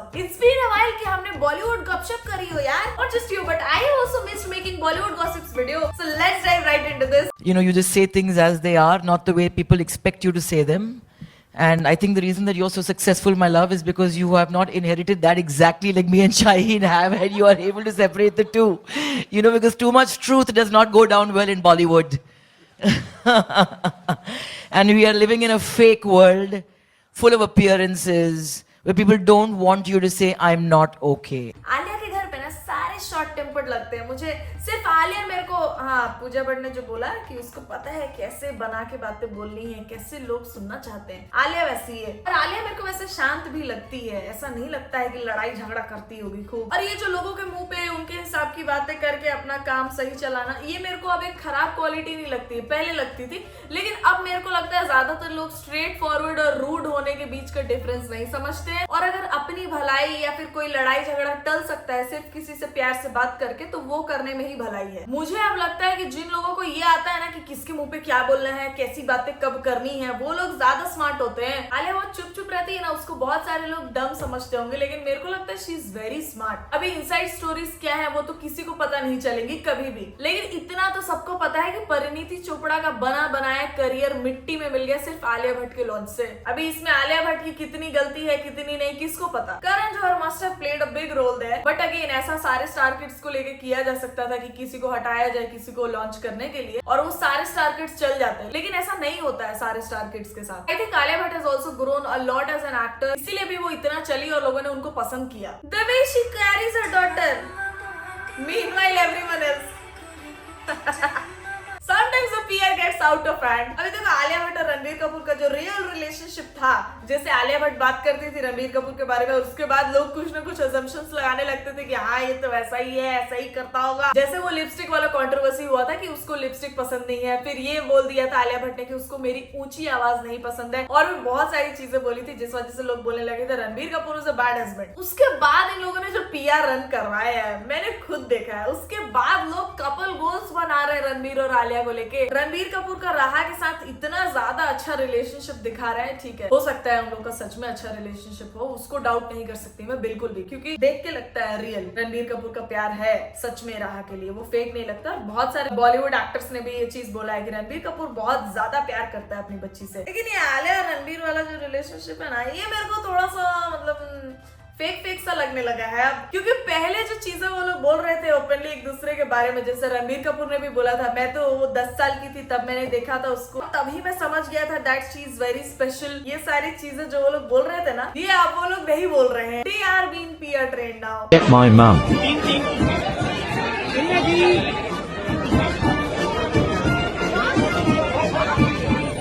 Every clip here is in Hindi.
up? It's been a while कि हमने बॉलीवुड गपशप करी हो यार. Not just you, but I also missed making Bollywood gossips video. So let's dive right into this. You know, you just say things as they are, not the way people expect you to say them. And I think the reason that you're so successful, my love, is because you have not inherited that exactly like me and Shaheen have, and you are able to separate the two. You know, because too much truth does not go down well in Bollywood. And we are living in a fake world full of appearances where people don't want you to say, I'm not okay. Alia के घर पे ना सारे शॉर्ट टेम्पर्ड लगते हैं मुझे. सिर्फ आलिया मेरे को, हाँ, पूजा भट्ट ने जो बोला कि उसको पता है कैसे बना के बातें बोलनी है, कैसे लोग सुनना चाहते हैं, आलिया वैसी है. और आलिया मेरे को वैसे शांत भी लगती है. ऐसा नहीं लगता है कि लड़ाई झगड़ा करती होगी खूब. और ये जो लोगों के मुंह पे उनके हिसाब की बातें करके अपना काम सही चलाना, ये मेरे को अब एक खराब क्वालिटी नहीं लगती है. पहले लगती थी, लेकिन अब मेरे को लगता है ज्यादातर लोग स्ट्रेट फॉरवर्ड और रूड होने के बीच का डिफरेंस नहीं समझते हैं. और अगर अपनी भलाई या फिर कोई लड़ाई झगड़ा टल सकता है सिर्फ किसी से प्यार से बात करके, तो वो करने में ही भलाई है. मुझे अब लगता है कि जिन लोगों को ये आता है ना कि किसके मुंह पे क्या बोलना है, कैसी बातें कब करनी है, वो लोग ज्यादा स्मार्ट होते हैं. आलिया बहुत चुप चुप रहती है ना, उसको बहुत सारे लोग डम समझते होंगे, लेकिन मेरे को लगता है शी इज वेरी स्मार्ट. अभी इनसाइड स्टोरीज क्या है वो तो किसी को पता नहीं चलेगी कभी भी, लेकिन इतना तो सबको पता है कि परिणीति चोपड़ा का बना बनाया करियर मिट्टी में मिल गया सिर्फ आलिया भट्ट के लॉन्च से. अभी इसमें आलिया भट्ट की कितनी गलती है कितनी नहीं, किसको पता. Karan Johar must have played a big role there, but again ऐसा सारे स्टार किड्स को लेके किया जा सकता था कि किसी को हटाया जाए किसी को लॉन्च करने के लिए, और वो सारे स्टार किड्स चल जाते हैं. लेकिन ऐसा नहीं होता है सारे स्टार किड्स के साथ. I think Alia Bhatt has also grown a lot as an actor, इसीलिए भी वो इतना चली और लोगों ने उनको पसंद किया. The way she carries her daughter, meanwhile everyone else. Sometimes the PR gets out of hand. अभी देखो आलिया भट्ट और रणबीर कपूर का जो रियल रिलेशनशिप था, जैसे आलिया भट्ट बात करती थी रणबीर कपूर के बारे में, उसके बाद लोग कुछ ना कुछ assumptions लगाने लगते थे कि हाँ ये तो वैसा ही है, ऐसा ही करता होगा. जैसे वो लिपस्टिक वाला कंट्रोवर्सी हुआ था कि उसको लिपस्टिक पसंद नहीं है, फिर ये बोल दिया था आलिया भट्ट ने कि उसको मेरी ऊंची आवाज नहीं पसंद है, और भी बहुत सारी चीजें बोली थी जिस वजह से लोग बोलने लगे थे Ranbir Kapoor is a bad husband. उसके बाद इन लोगों ने जो PR रन करवाया है मैंने खुद देखा है. उसके बाद लोग कपल गोल्स बना रहे हैं रणबीर और आलिया को लेके. रणबीर कपूर का राहा के साथ इतना ज्यादा अच्छा रिलेशनशिप दिखा रहा है, ठीक है हो सकता है उन लोग का सच में अच्छा रिलेशनशिप हो, उसको डाउट नहीं कर सकती मैं बिल्कुल भी, क्योंकि देख के लगता है रियल रणबीर कपूर का प्यार है सच में राहा के लिए, वो फेक नहीं लगता. और बहुत सारे बॉलीवुड एक्टर्स ने भी ये चीज बोला है कि रणबीर कपूर बहुत ज्यादा प्यार करता है अपनी बच्ची से. लेकिन ये आलिया और रणबीर वाला जो रिलेशनशिप है ना, ये मेरे को थोड़ा सा मतलब फेक सा लगने लगा है अब, क्योंकि पहले जो चीजें वो लोग बोल रहे थे ओपनली एक दूसरे के बारे में, जैसे रणबीर कपूर ने भी बोला था मैं तो वो 10 साल की थी तब मैंने देखा था उसको, तभी मैं समझ गया था that she is very special. ये सारी चीजें जो वो लोग बोल रहे थे ना, ये अब वो लोग नहीं बोल रहे हैं. They are being PR trained now. Get my mum.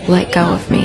Let go of me.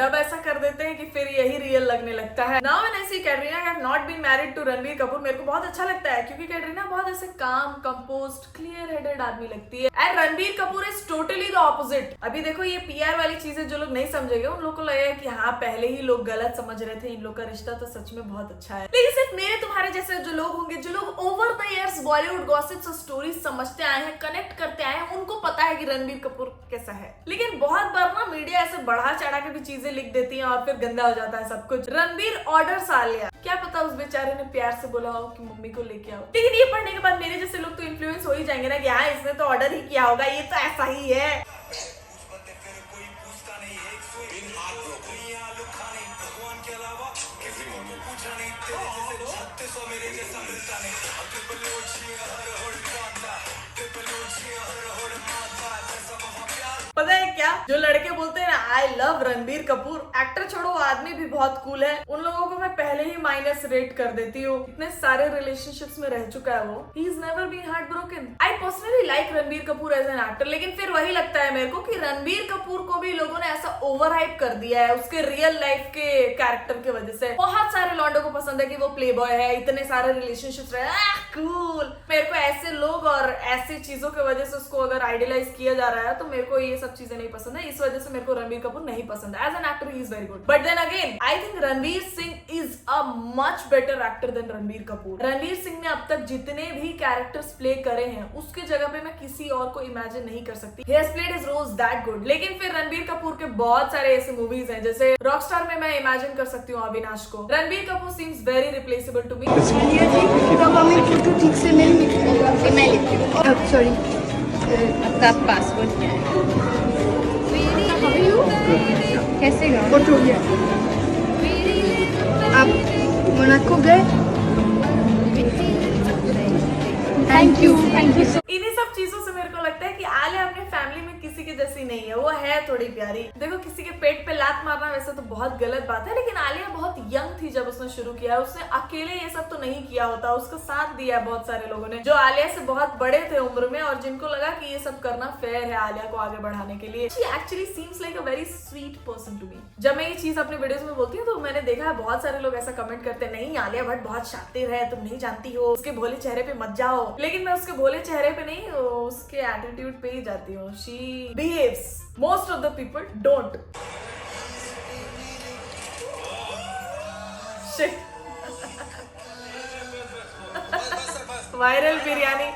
Dub ऐसा कर देते हैं कि फिर यही रियल लगने लगता है. Now when I see Katrina have not been married to Ranbir Kapoor, मेरे को बहुत अच्छा लगता है क्योंकि कैटरीना बहुत ऐसे काम, कंपोज्ड, क्लियर हेडेड आदमी लगती है, and Ranbir Kapoor is totally the opposite. अभी देखो ये PR वाली चीजें जो लोग नहीं समझेंगे उन लोगों को लगेगा कि हाँ पहले ही लोग गलत समझ रहे थे, इन लोग का रिश्ता तो सच में बहुत अच्छा है. लेकिन सिर्फ मेरे तुम्हारे जैसे जो लोग होंगे, जो लोग over the years Bollywood gossips और स्टोरीज समझते आए हैं, कनेक्ट करते आए हैं, उनको पता है कि रणबीर कपूर कैसा है. लेकिन बहुत बार ना मीडिया ऐसे बढ़ा चढ़ा के भी चीजें लिख देती है और फिर गंदा हो जाता है सब कुछ. रणबीर ऑर्डर्स आ लिया, क्या पता उस बेचारे ने प्यार से बोला हो कि मम्मी को लेके आओ. लेकिन ये पढ़ने के बाद मेरे जैसे लोग तो इन्फ्लुएंस हो ही जाएंगे ना कि हाँ इसने तो ऑर्डर ही किया होगा, ये तो ऐसा ही है. पता है क्या, जो लड़के बोलते हैं ना I love Ranbir Kapoor, actor छोड़ो आदमी भी बहुत कूल है, उन लोगों को मैं पहले ही माइनस रेट कर देती हूँ. इतने सारे रिलेशनशिप्स में रह चुका है वो. He is never been heart broken. I personally like Ranbir Kapoor as an actor, लेकिन फिर वही लगता है मेरे को कि रणबीर कपूर को भी लोगों ने ऐसा ओवर हाइप कर दिया है उसके रियल लाइफ के कैरेक्टर की वजह से. बहुत सारे लॉन्डो को पसंद है कि वो प्ले बॉय है, इतने सारे रिलेशनशिप्स रहे, कूल. मेरे को ऐसे लोग और ऐसी चीजों की वजह से उसको अगर आइडियलाइज किया जा रहा है तो मेरे को ये सब चीजें नहीं पसंद है. इस वजह से मेरे को रणबीर कपूर नहीं पसंद है। As an actor he is very good, but then again I think Ranveer Singh is a much better actor than Ranbir Kapoor. Ranveer Singh ने अब तक जितने भी कैरेक्टर्स प्ले करे हैं उसके जगह पे मैं किसी और को इमेजिन नहीं कर सकती। He has played his roles that good। लेकिन फिर रणबीर कपूर के बहुत सारे ऐसे मूवीज हैं, जैसे रॉकस्टार में मैं इमेजिन कर सकती हूँ अविनाश को। Ranbir Kapoor seems very replaceable to me. तब हमें फोटो ठीक से नहीं मिलती। मैं लेती हूँ। सॉरी, आपका पासवर्ड क्या है? कैसे गया फोटो? गया आप मोनाको गए? Thank you so. इन्हीं सब चीजों से मेरे को लगता है कि आलिया अपने फैमिली में किसी के जैसी नहीं है। वो है थोड़ी प्यारी। देखो, किसी के पेट पे लात मारना वैसे तो बहुत गलत बात है, लेकिन आलिया बहुत यंग थी जब उसने शुरू किया। उसने अकेले ये सब तो नहीं किया होता, उसका साथ दिया है बहुत सारे लोगों ने जो आलिया से बहुत बड़े थे उम्र में और जिनको लगा कि ये सब करना फेयर है आलिया को आगे बढ़ाने के लिए। She actually seems like a very sweet person to me. जब मैं ये चीज अपने वीडियोस में बोलती हूँ तो मैंने देखा है बहुत सारे लोग ऐसा कमेंट करते हैं, नहीं आलिया भट्ट बहुत शातिर है, तुम नहीं जानती हो, उसके भोले चेहरे पे मत जाओ। लेकिन मैं उसके भोले चेहरे पे नहीं, उसके एटीट्यूड पे ही जाती हूँ। She behaves, most of the people don't. Shit, viral biryani.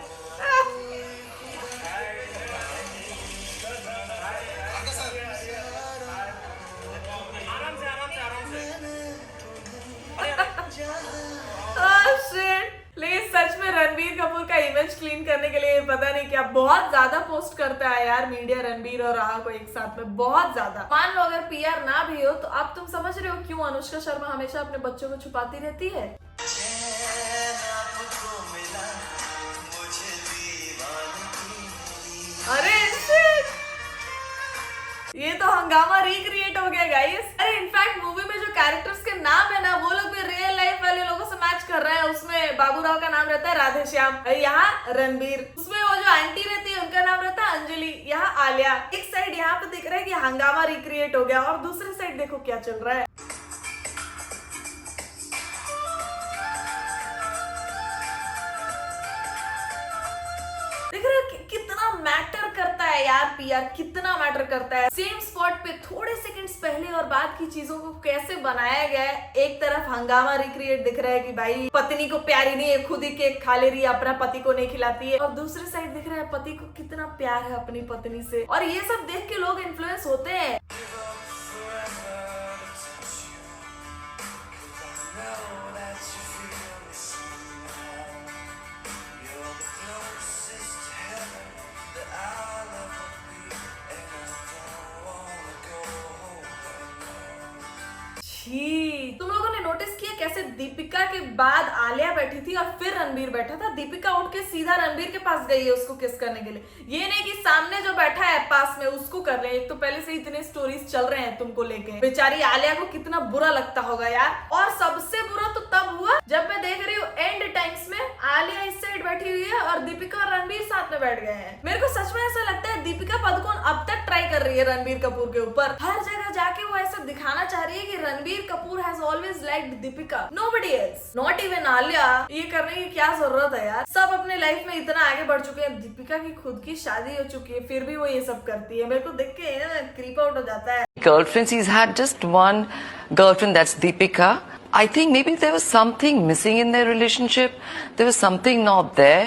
लेकिन सच में रणबीर कपूर का इमेज क्लीन करने के लिए पता नहीं क्या बहुत ज्यादा पोस्ट करता है यार मीडिया रणबीर और राहा को एक साथ में, बहुत ज्यादा। मान लो अगर पीआर ना भी हो तो अब तुम समझ रहे हो क्यों अनुष्का शर्मा हमेशा अपने बच्चों को छुपाती रहती है। अरे ये तो हंगामा रिक्रिएट हो गया गाइस। अरे इनफैक्ट मूवी में जो कैरेक्टर्स के नाम है ना वो लोग भी रियल लाइफ वाले लोगों से मैच कर रहे हैं। उसमें बाबूराव का नाम रहता है राधेश्याम, यहाँ रणबीर। उसमें वो जो आंटी रहती है उनका नाम रहता है अंजलि, यहाँ आलिया। एक साइड यहाँ पे दिख रहा है कि हंगामा रिक्रिएट हो गया और दूसरी साइड देखो क्या चल रहा है। कितना मैटर करता है यार पीआर, कितना मैटर करता है। सेम स्पॉट पे थोड़े सेकंड्स पहले और बाद की चीजों को कैसे बनाया गया है। एक तरफ हंगामा रिक्रिएट दिख रहा है कि भाई पत्नी को प्यारी नहीं है, खुद ही केक खा ले रही है, अपना पति को नहीं खिलाती है, और दूसरी साइड दिख रहा है पति को कितना प्यार है अपनी पत्नी से। और ये सब देख के लोग इन्फ्लुएंस होते हैं। तुम लोगों ने नोटिस किया कैसे दीपिका के बाद आलिया बैठी थी और फिर रणबीर बैठा था। दीपिका उठ के सीधा रणबीर के पास गई है उसको किस करने के लिए, ये नहीं कि सामने जो बैठा है पास में उसको कर ले। एक तो पहले से इतने स्टोरीज चल रहे हैं तुमको लेके, बेचारी आलिया को कितना बुरा लगता होगा यार। और सबसे बुरा तो तब हुआ जब मैं देख रही हूँ एंड टाइम्स में आलिया इस साइड बैठी हुई है और दीपिका और रणबीर साथ में बैठ गए हैं। मेरे को सच में ऐसा लगता है दीपिका पादुकोण अब तक ट्राई कर रही है रणबीर कपूर के ऊपर। हर जगह जाके वो ऐसा दिखाना चाह रही है कि Ranbir Kapoor has always liked Deepika, nobody else, not even Alia. ये करने की क्या जरूरत है यार, सब अपने लाइफ में इतना आगे बढ़ चुके हैं। दीपिका की खुद की शादी हो चुकी है फिर भी वो ये सब करती है। मेरे को देख के क्रीप आउट हो जाता है। Girlfriends, he's had just one girlfriend, that's Deepika. I think maybe there was something missing in their relationship. There was something not there,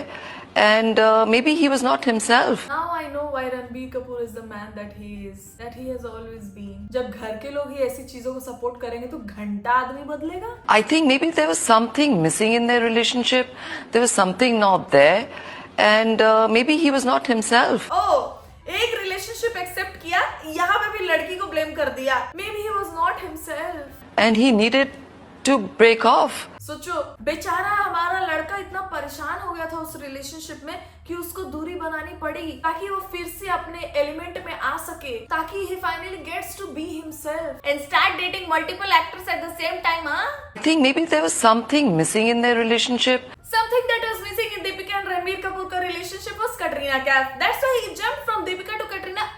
and maybe he was not himself. Now I know why Ranbir Kapoor is the man that he is, that he has always been. जब घर के लोग ही ऐसी चीजों को सपोर्ट करेंगे तो घंटा आदमी बदलेगा। I think maybe there was something missing in their relationship. There was something not there, and maybe he was not himself. Oh, एक रिलेशनशिप एक्सेप्ट किया, यहाँ पे भी लड़की को ब्लेम कर दिया। Maybe he was not himself. And he needed to break off. सोचो बेचारा हमारा लड़का इतना परेशान हो गया था उस रिलेशनशिप में कि उसको दूरी बनानी पड़ी ताकि वो फिर से अपने एलिमेंट में आ सके, ताकि he finally gets to be himself and start dating multiple actors at the same time, huh? I think maybe there was something missing in their relationship. Something that was missing in Deepika and Ranbir Kapoor का relationship was Katrina Kaif. That's why he jumped from Deepika to Katrina.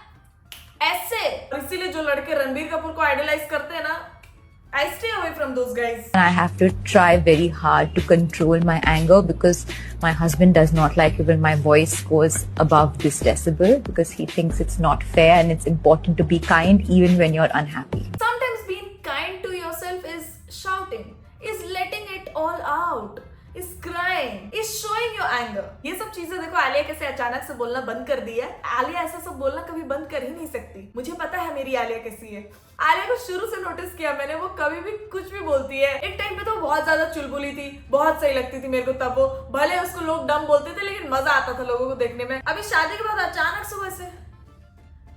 ऐसे, और इसीलिए जो लड़के रणबीर कपूर को आइडलाइज करते हैं ना, I stay away from those guys. And I have to try very hard to control my anger because my husband does not like it when my voice goes above this decibel because he thinks it's not fair and it's important to be kind even when you're unhappy. Sometimes being kind to yourself is shouting, is letting it all out, is crying, is showing your anger. ये सब चीजें देखो आलिया कैसे अचानक से बोलना बंद कर दी है। आलिया ऐसा सब बोलना कभी बंद कर ही नहीं सकती। मुझे पता है मेरी आलिया कैसी है। आलिया को शुरू से नोटिस किया मैंने, वो कभी भी कुछ भी बोलती है। एक टाइम पे तो बहुत ज्यादा चुलबुली थी, बहुत सही लगती थी मेरे को तब वो, भले उसको लोग डम बोलते थे लेकिन मजा आता था लोगों को देखने में। अभी शादी के बाद अचानक से वैसे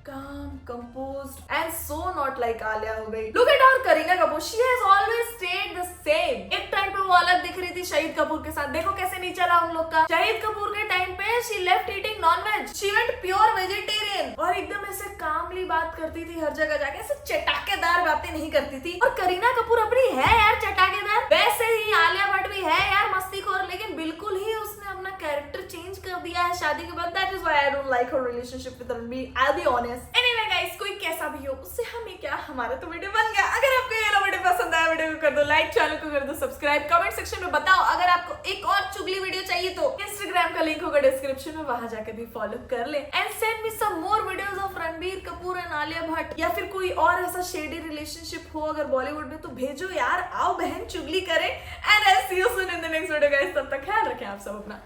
calm, composed and so not like Alia हो गई। Look at our Kareena Kapoor, she has always stayed the same। एक टाइम पे वो अलग दिख रही थी शहीद कपूर के साथ, देखो कैसे नहीं चला उन लोग का। शहीद कपूर के टाइम पे she left eating non-veg, she went pure vegetarian और एकदम ऐसे कामली बात करती थी हर जगह जाके, ऐसे चटाकेदार बातें नहीं करती थी। और करीना कपूर अपनी है यार चटाकेदार, वैसे ही आलिया भट्ट भी है यार मस्तीखोर, लेकिन बिल्कुल ही उसने अपना कैरेक्टर चेंज कर दिया है शादी के बाद। That is why I don't like her relationship with Ranbir, I'll be honest। Anyway guys, कोई कैसा भी हो उससे हमें क्या, हमारा तो वीडियो बन गया। अगर आपको ये वाला वीडियो पसंद आया वीडियो को कर दो लाइक, चैनल को कर दो सब्सक्राइब, कमेंट सेक्शन में बताओ अगर आपको एक और चुगली वीडियो चाहिए तो इंस्टाग्राम का लिंक होगा डिस्क्रिप्शन में, वहां जाकर भी फॉलो कर ले। And send me some more videos of Ranbir Kapoor and Alia Bhatt, या फिर कोई और ऐसा शेडी रिलेशनशिप हो अगर बॉलीवुड में तो भेजो यार, आओ बहन चुगली करें। And I see you soon in the next video guys, तब तक ख्याल रखें आप सब अपना।